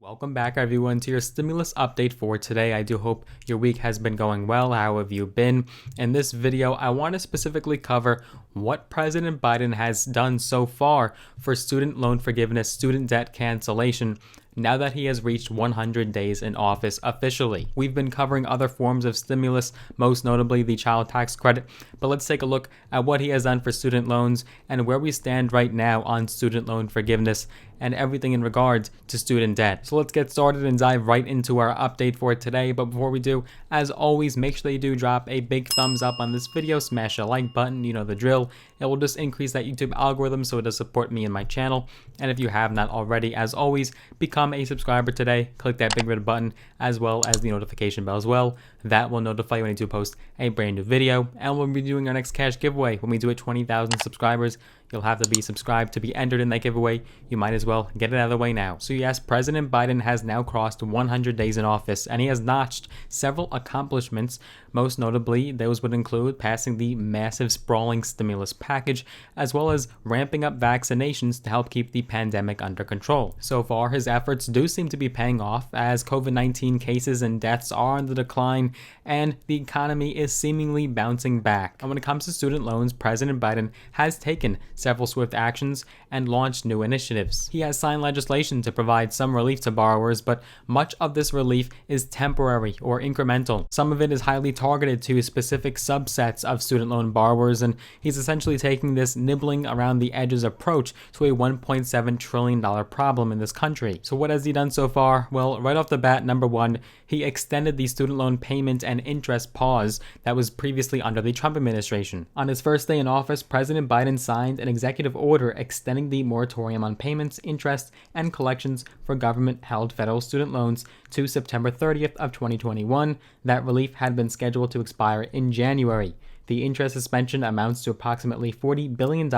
Welcome back everyone to your stimulus update for today. I do hope your week has been going well. How have you been? In this video, I want to specifically cover what President Biden has done so far for student loan forgiveness, student debt cancellation, now that he has reached 100 days in office officially. We've been covering other forms of stimulus, most notably the child tax credit, but let's take a look at what he has done for student loans and where we stand right now on student loan forgiveness and everything in regards to student debt. So let's get started and dive right into our update for today. But before we do, as always, make sure that you do drop a big thumbs up on this video, smash a like button, you know the drill. It will just increase that YouTube algorithm so it does support me and my channel. And if you have not already, as always, become a subscriber today. Click that big red button as well as the notification bell as well. That will notify you when I do post a brand new video. And we'll be doing our next cash giveaway. When we do it 20,000 subscribers, you'll have to be subscribed to be entered in that giveaway. You might as well get it out of the way now. So yes, President Biden has now crossed 100 days in office, and he has notched several accomplishments. Most notably, those would include passing the massive sprawling stimulus package, as well as ramping up vaccinations to help keep the pandemic under control. So far, his efforts do seem to be paying off, as COVID-19 cases and deaths are on the decline, and the economy is seemingly bouncing back. And when it comes to student loans, President Biden has taken several swift actions and launched new initiatives. He has signed legislation to provide some relief to borrowers, but much of this relief is temporary or incremental. Some of it is highly targeted to specific subsets of student loan borrowers, and he's essentially taking this nibbling around the edges approach to a $1.7 trillion problem in this country. So what has he done so far? Well, right off the bat, number one, he extended the student loan payment and interest pause that was previously under the Trump administration. On his first day in office, President Biden signed an executive order extending the moratorium on payments, interest, and collections for government-held federal student loans to September 30th of 2021. That relief had been scheduled to expire in January. The interest suspension amounts to approximately $40 billion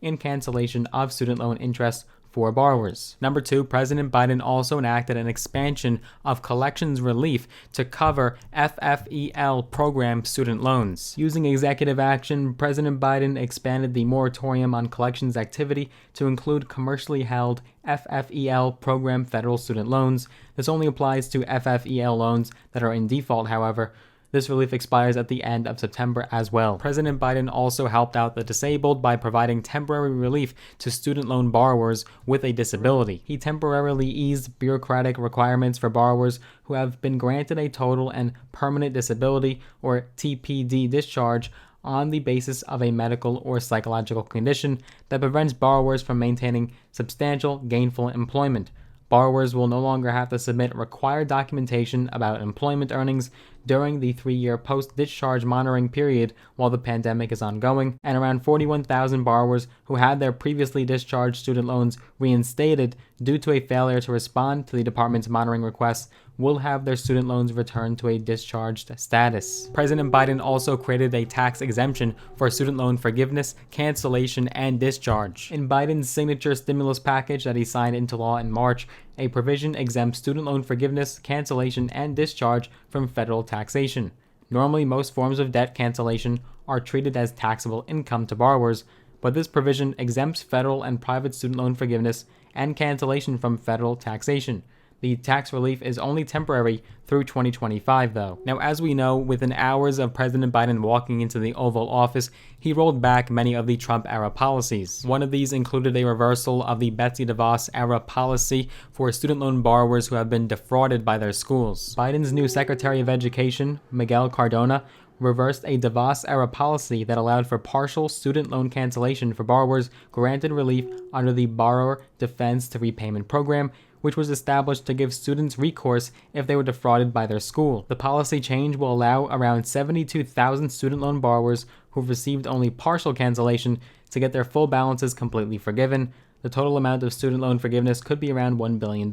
in cancellation of student loan interest for borrowers. Number two, President Biden also enacted an expansion of collections relief to cover FFEL program student loans. Using executive action, President Biden expanded the moratorium on collections activity to include commercially held FFEL program federal student loans. This only applies to FFEL loans that are in default, however. This relief expires at the end of September as well. President Biden also helped out the disabled by providing temporary relief to student loan borrowers with a disability. He temporarily eased bureaucratic requirements for borrowers who have been granted a total and permanent disability or TPD discharge on the basis of a medical or psychological condition that prevents borrowers from maintaining substantial gainful employment. Borrowers will no longer have to submit required documentation about employment earnings during the 3-year post-discharge monitoring period while the pandemic is ongoing, and around 41,000 borrowers who had their previously discharged student loans reinstated due to a failure to respond to the department's monitoring requests will have their student loans returned to a discharged status. President Biden also created a tax exemption for student loan forgiveness, cancellation, and discharge. In Biden's signature stimulus package that he signed into law in March, a provision exempts student loan forgiveness, cancellation, and discharge from federal taxation. Normally, most forms of debt cancellation are treated as taxable income to borrowers, but this provision exempts federal and private student loan forgiveness and cancellation from federal taxation. The tax relief is only temporary through 2025, though. Now, as we know, within hours of President Biden walking into the Oval Office, he rolled back many of the Trump-era policies. One of these included a reversal of the Betsy DeVos-era policy for student loan borrowers who have been defrauded by their schools. Biden's new Secretary of Education, Miguel Cardona, reversed a DeVos-era policy that allowed for partial student loan cancellation for borrowers granted relief under the Borrower Defense to Repayment Program, which was established to give students recourse if they were defrauded by their school. The policy change will allow around 72,000 student loan borrowers who've received only partial cancellation to get their full balances completely forgiven. The total amount of student loan forgiveness could be around $1 billion.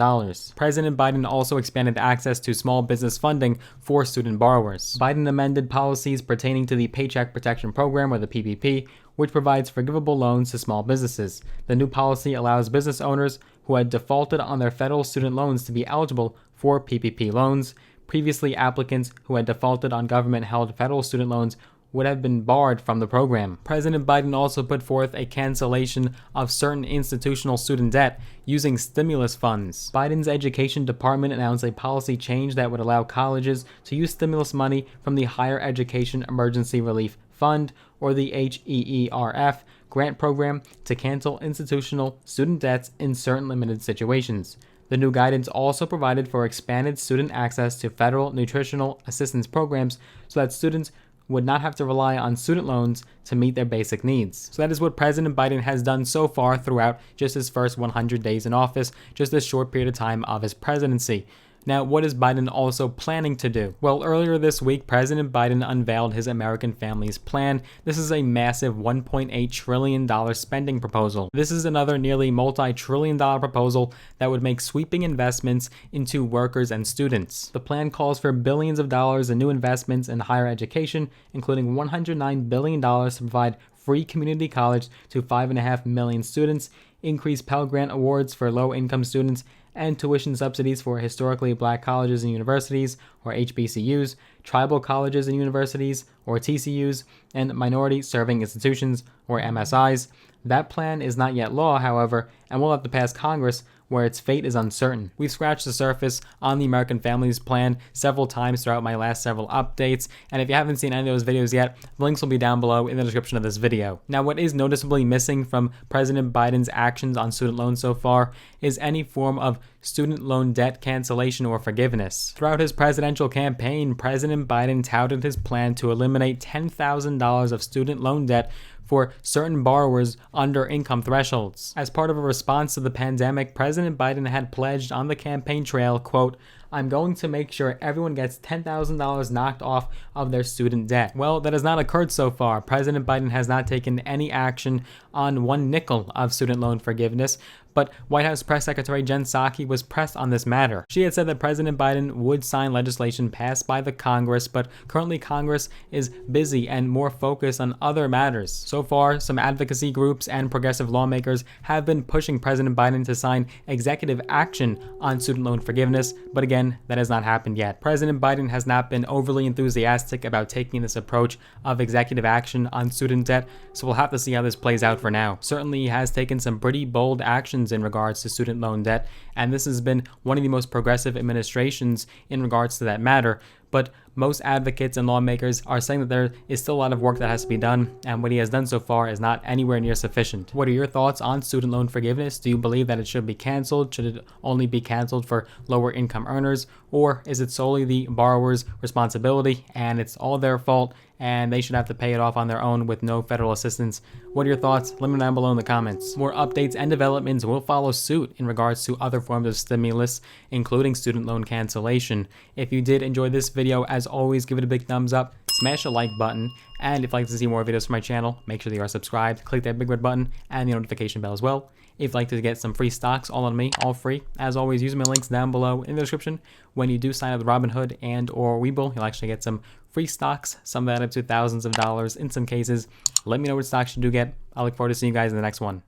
President Biden also expanded access to small business funding for student borrowers. Biden amended policies pertaining to the Paycheck Protection Program, or the PPP, which provides forgivable loans to small businesses. The new policy allows business owners who had defaulted on their federal student loans to be eligible for PPP loans. Previously, applicants who had defaulted on government-held federal student loans would have been barred from the program. President Biden also put forth a cancellation of certain institutional student debt using stimulus funds. Biden's education department announced a policy change that would allow colleges to use stimulus money from the Higher Education Emergency Relief Fund, or the HEERF, grant program to cancel institutional student debts in certain limited situations. The new guidance also provided for expanded student access to federal nutritional assistance programs so that students would not have to rely on student loans to meet their basic needs. So that is what President Biden has done so far throughout just his first 100 days in office, just this short period of time of his presidency. Now, what is Biden also planning to do? Well, earlier this week, President Biden unveiled his American Families Plan. This is a massive $1.8 trillion spending proposal. This is another nearly multi-trillion-dollar proposal that would make sweeping investments into workers and students. The plan calls for billions of dollars in new investments in higher education, including $109 billion to provide free community college to 5.5 million students, increase Pell Grant awards for low-income students, and tuition subsidies for historically black colleges and universities, or HBCUs, tribal colleges and universities, or TCUs, and minority serving institutions, or MSIs. That plan is not yet law, however, and will have to pass Congress, where its fate is uncertain. We've scratched the surface on the American Families Plan several times throughout my last several updates, and if you haven't seen any of those videos yet, the links will be down below in the description of this video. Now, what is noticeably missing from President Biden's actions on student loans so far is any form of student loan debt cancellation or forgiveness. Throughout his presidential campaign, President Biden touted his plan to eliminate $10,000 of student loan debt for certain borrowers under income thresholds. As part of a response to the pandemic, President Biden had pledged on the campaign trail, quote, "I'm going to make sure everyone gets $10,000 knocked off of their student debt." Well, that has not occurred so far. President Biden has not taken any action on one nickel of student loan forgiveness, but White House Press Secretary Jen Psaki was pressed on this matter. She had said that President Biden would sign legislation passed by the Congress, but currently Congress is busy and more focused on other matters. So far, some advocacy groups and progressive lawmakers have been pushing President Biden to sign executive action on student loan forgiveness, but again, that has not happened yet. President Biden has not been overly enthusiastic about taking this approach of executive action on student debt, so we'll have to see how this plays out for now. Certainly, he has taken some pretty bold actions in regards to student loan debt, and this has been one of the most progressive administrations in regards to that matter. But most advocates and lawmakers are saying that there is still a lot of work that has to be done, and what he has done so far is not anywhere near sufficient. What are your thoughts on student loan forgiveness? Do you believe that it should be canceled? Should it only be canceled for lower income earners? Or is it solely the borrower's responsibility and it's all their fault and they should have to pay it off on their own with no federal assistance? What are your thoughts? Let me know down below in the comments. More updates and developments will follow suit in regards to other forms of stimulus, including student loan cancellation. If you did enjoy this video, as always, give it a big thumbs up, smash the like button, and if you'd like to see more videos from my channel, make sure that you are subscribed, click that big red button and the notification bell as well. If you'd like to get some free stocks, all on me, all free, as always, use my links down below in the description. When you do sign up with Robinhood and or Webull, you'll actually get some free stocks, some that up to thousands of dollars in some cases. Let me know what stocks you do get. I look forward to seeing you guys in the next one.